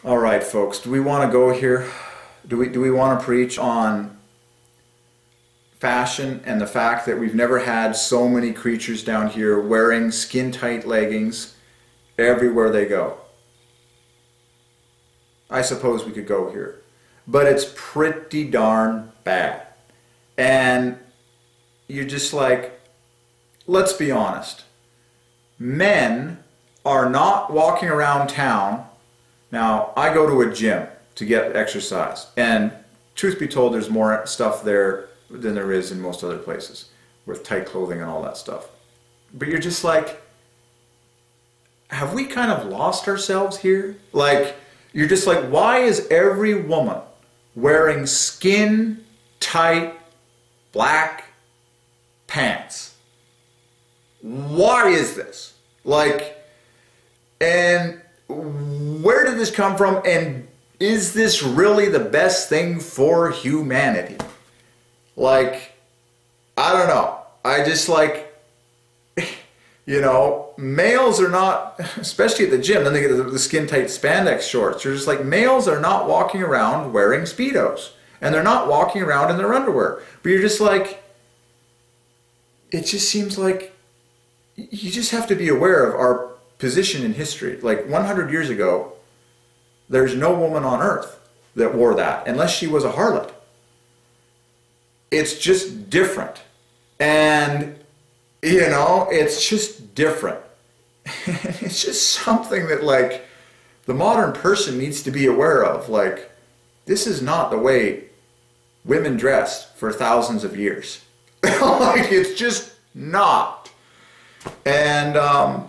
All right, folks, do we want to go here? Do we want to preach on fashion and the fact that we've never had so many creatures down here wearing skin-tight leggings everywhere they go? I suppose we could go here. But it's pretty darn bad. And you're just like, let's be honest. Men are not walking around town. Now, I go to a gym to get exercise, and truth be told, there's more stuff there than there is in most other places with tight clothing and all that stuff. But you're just like, have we kind of lost ourselves here? Like, you're just like, why is every woman wearing skin-tight black pants? Why is this? Like, and where did this come from, and is this really the best thing for humanity? Like, I don't know. I just like, you know, males are not, especially at the gym, then they get the skin-tight spandex shorts. You're just like, males are not walking around wearing Speedos, and they're not walking around in their underwear. But you're just like, it just seems like you just have to be aware of our position in history. Like 100 years ago, there's no woman on earth that wore that unless she was a harlot. It's just different. And, you know, it's just different. It's just something that, like, the modern person needs to be aware of. Like, this is not the way women dressed for thousands of years. Like, it's just not. And,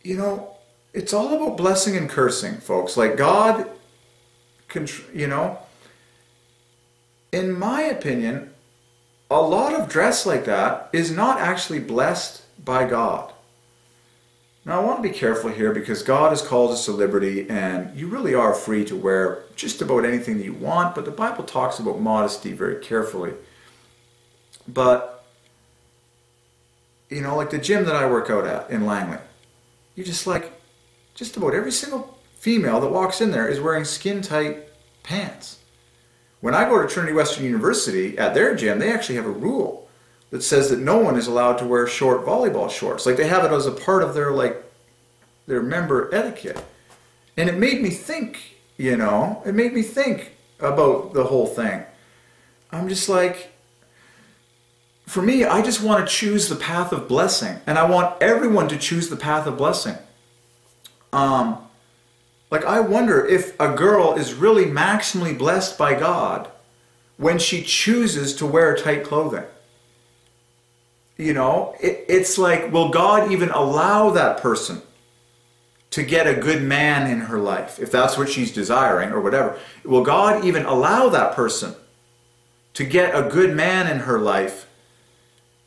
you know, it's all about blessing and cursing, folks. Like, God, you know, in my opinion, a lot of dress like that is not actually blessed by God. Now, I want to be careful here because God has called us to liberty, and you really are free to wear just about anything that you want, but the Bible talks about modesty very carefully. But, you know, like the gym that I work out at in Langley, you just like, just about every single female that walks in there is wearing skin-tight pants. When I go to Trinity Western University, at their gym, they actually have a rule that says that no one is allowed to wear short volleyball shorts. Like, they have it as a part of their, like, their member etiquette. And it made me think, you know, it made me think about the whole thing. I'm just like, for me, I just want to choose the path of blessing. And I want everyone to choose the path of blessing. Like, I wonder if a girl is really maximally blessed by God when she chooses to wear tight clothing. You know, it's like, will God even allow that person to get a good man in her life, if that's what she's desiring or whatever? Will God even allow that person to get a good man in her life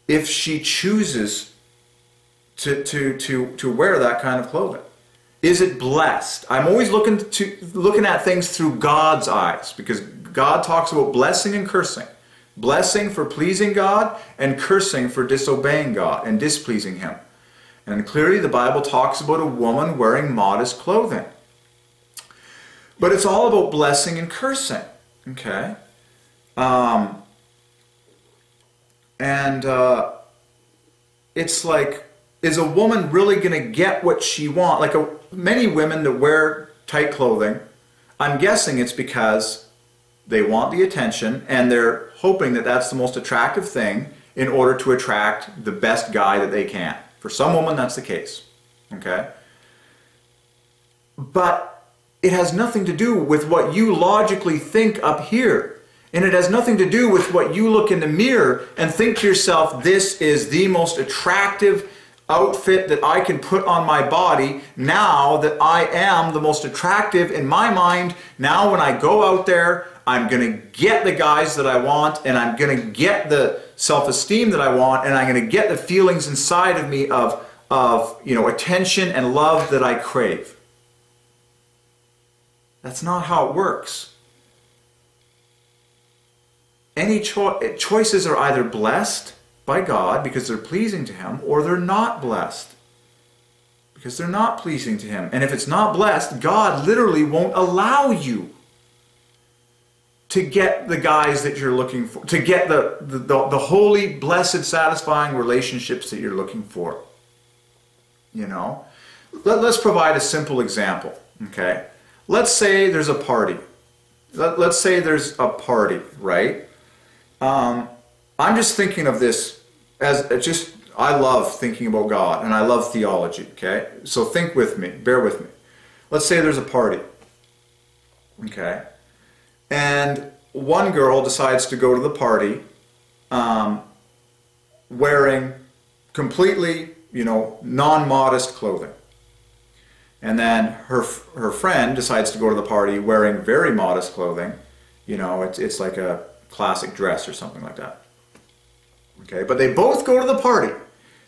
if she chooses to wear that kind of clothing? Is it blessed? I'm always looking at things through God's eyes, because God talks about blessing and cursing. Blessing for pleasing God and cursing for disobeying God and displeasing Him. And clearly the Bible talks about a woman wearing modest clothing. But it's all about blessing and cursing. Okay? It's like, is a woman really going to get what she wants? Like, many women that wear tight clothing, I'm guessing it's because they want the attention and they're hoping that that's the most attractive thing in order to attract the best guy that they can. For some women, that's the case. Okay? But it has nothing to do with what you logically think up here. And it has nothing to do with what you look in the mirror and think to yourself, this is the most attractive outfit that I can put on my body now that I am the most attractive in my mind. Now when I go out there, I'm going to get the guys that I want, and I'm going to get the self-esteem that I want, and I'm going to get the feelings inside of me of you know, attention and love that I crave. That's not how it works. Any choices are either blessed by God because they're pleasing to Him, or they're not blessed because they're not pleasing to Him. And if it's not blessed, God literally won't allow you to get the guys that you're looking for, to get the holy, blessed, satisfying relationships that you're looking for. You know? Let's provide a simple example, okay? Let's say there's a party. Let's say there's a party, right? I'm just thinking of this as just, I love thinking about God, and I love theology, okay? So think with me, bear with me. Let's say there's a party, okay? And one girl decides to go to the party wearing completely, you know, non-modest clothing. And then her friend decides to go to the party wearing very modest clothing. You know, it's like a classic dress or something like that. Okay, but they both go to the party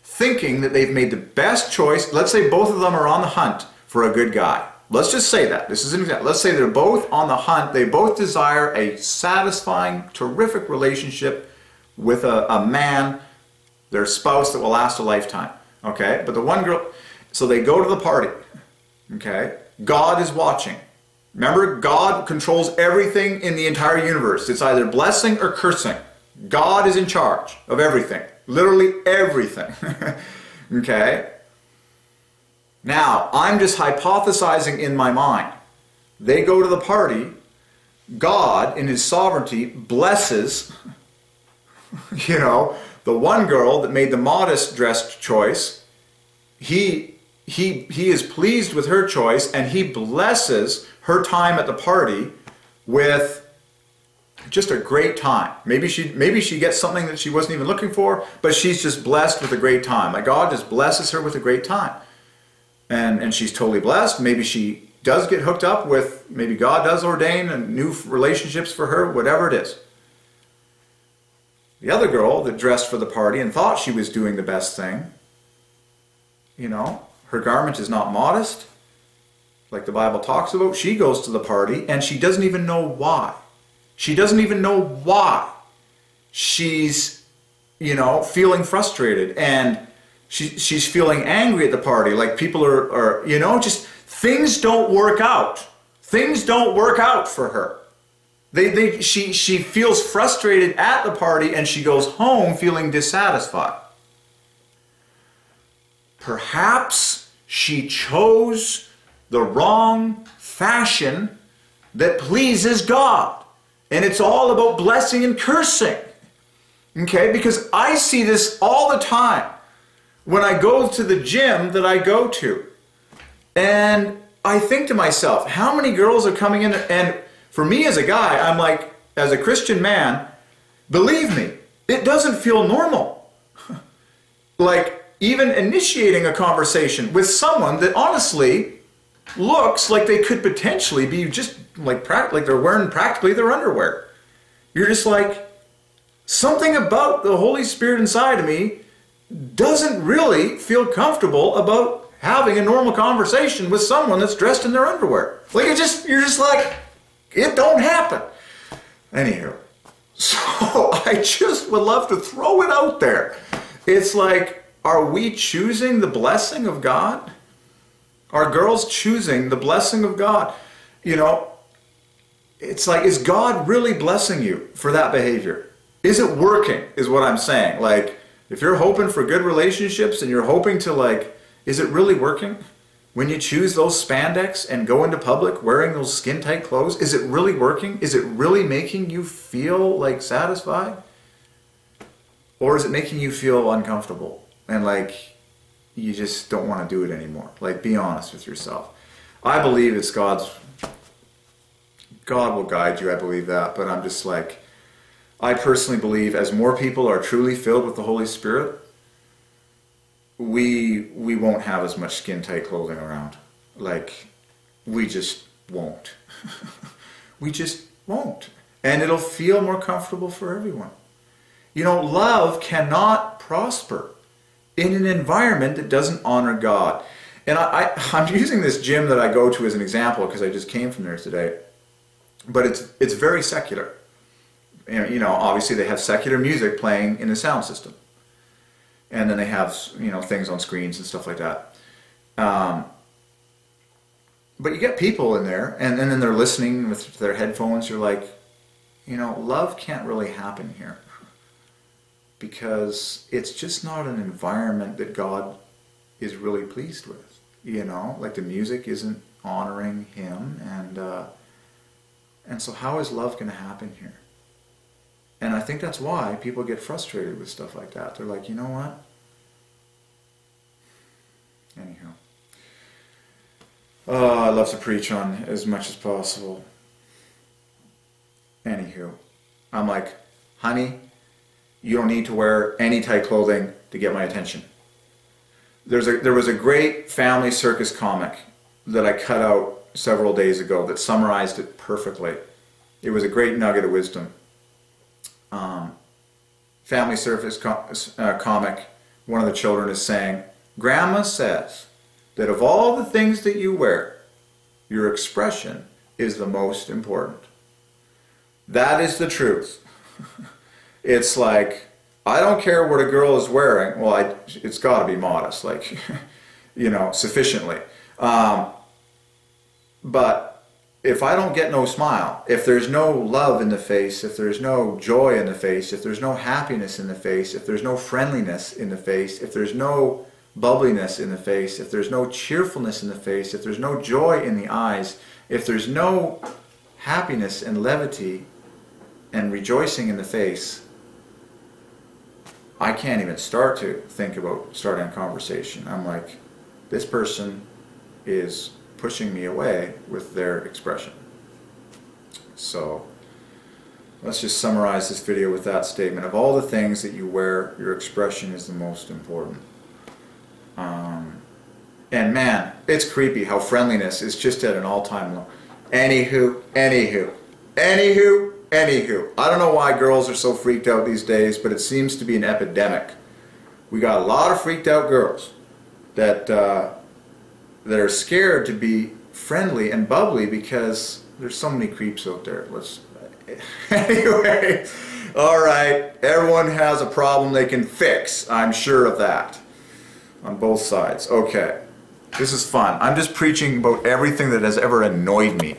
thinking that they've made the best choice. Let's say both of them are on the hunt for a good guy. Let's just say that. This is an example. Let's say they're both on the hunt. They both desire a satisfying, terrific relationship with a man, their spouse that will last a lifetime. Okay? But the one girl, so they go to the party. Okay? God is watching. Remember, God controls everything in the entire universe. It's either blessing or cursing. God is in charge of everything. Literally everything. Okay? Now, I'm just hypothesizing in my mind. They go to the party. God, in His sovereignty, blesses, you know, the one girl that made the modest dressed choice. He is pleased with her choice, and He blesses her time at the party with just a great time. Maybe she gets something that she wasn't even looking for, but she's just blessed with a great time. Like God just blesses her with a great time. And she's totally blessed. Maybe she does get hooked up with, maybe God does ordain new relationships for her, whatever it is. The other girl that dressed for the party and thought she was doing the best thing, you know, her garment is not modest, like the Bible talks about. She goes to the party and she doesn't even know why. She doesn't even know why she's, you know, feeling frustrated, and she's feeling angry at the party. Like people are, you know, just things don't work out. Things don't work out for her. She feels frustrated at the party, and she goes home feeling dissatisfied. Perhaps she chose the wrong fashion that pleases God. And it's all about blessing and cursing. Okay? Because I see this all the time when I go to the gym that I go to. And I think to myself, how many girls are coming in? And for me as a guy, I'm like, as a Christian man, believe me, it doesn't feel normal. Like even initiating a conversation with someone that honestly looks like they could potentially be just like they're wearing practically their underwear. You're just like, something about the Holy Spirit inside of me doesn't really feel comfortable about having a normal conversation with someone that's dressed in their underwear. Like you're just like, it don't happen. Anywho, so I just would love to throw it out there. It's like, are we choosing the blessing of God? Are girls choosing the blessing of God? You know, it's like, is God really blessing you for that behavior? Is it working, is what I'm saying. Like, if you're hoping for good relationships and you're hoping to, like, is it really working? When you choose those spandex and go into public wearing those skin-tight clothes, is it really working? Is it really making you feel, like, satisfied? Or is it making you feel uncomfortable and, like, you just don't want to do it anymore? Like, be honest with yourself. I believe it's God will guide you, I believe that, but I'm just like, I personally believe as more people are truly filled with the Holy Spirit, we won't have as much skin-tight clothing around. Like, we just won't. We just won't. And it'll feel more comfortable for everyone. You know, love cannot prosper in an environment that doesn't honor God. And I'm using this gym that I go to as an example because I just came from there today. But it's very secular. You know, obviously they have secular music playing in the sound system. And then they have, you know, things on screens and stuff like that. But you get people in there, and then they're listening with their headphones. You're like, you know, love can't really happen here because it's just not an environment that God is really pleased with. You know, like the music isn't honoring Him, and so how is love going to happen here? And I think that's why people get frustrated with stuff like that. They're like, you know what? Anyhow. Oh, I love to preach on as much as possible. Anywho, I'm like, honey, you don't need to wear any tight clothing to get my attention. There was a great family circus comic that I cut out several days ago that summarized it perfectly. It was a great nugget of wisdom. Family circus comic, one of the children is saying, Grandma says that of all the things that you wear, your expression is the most important. That is the truth. It's like, I don't care what a girl is wearing. Well, it's got to be modest, like, you know, sufficiently. But if I don't get no smile, if there's no love in the face, if there's no joy in the face, if there's no happiness in the face, if there's no friendliness in the face, if there's no bubbliness in the face, if there's no cheerfulness in the face, if there's no joy in the eyes, if there's no happiness and levity and rejoicing in the face, I can't even start to think about starting a conversation. I'm like, this person is pushing me away with their expression. So let's just summarize this video with that statement. Of all the things that you wear, your expression is the most important. And man, it's creepy how friendliness is just at an all-time low. Anywho. I don't know why girls are so freaked out these days, but it seems to be an epidemic. We got a lot of freaked out girls that that are scared to be friendly and bubbly because there's so many creeps out there. Anyway, all right, everyone has a problem they can fix. I'm sure of that on both sides. Okay, this is fun. I'm just preaching about everything that has ever annoyed me.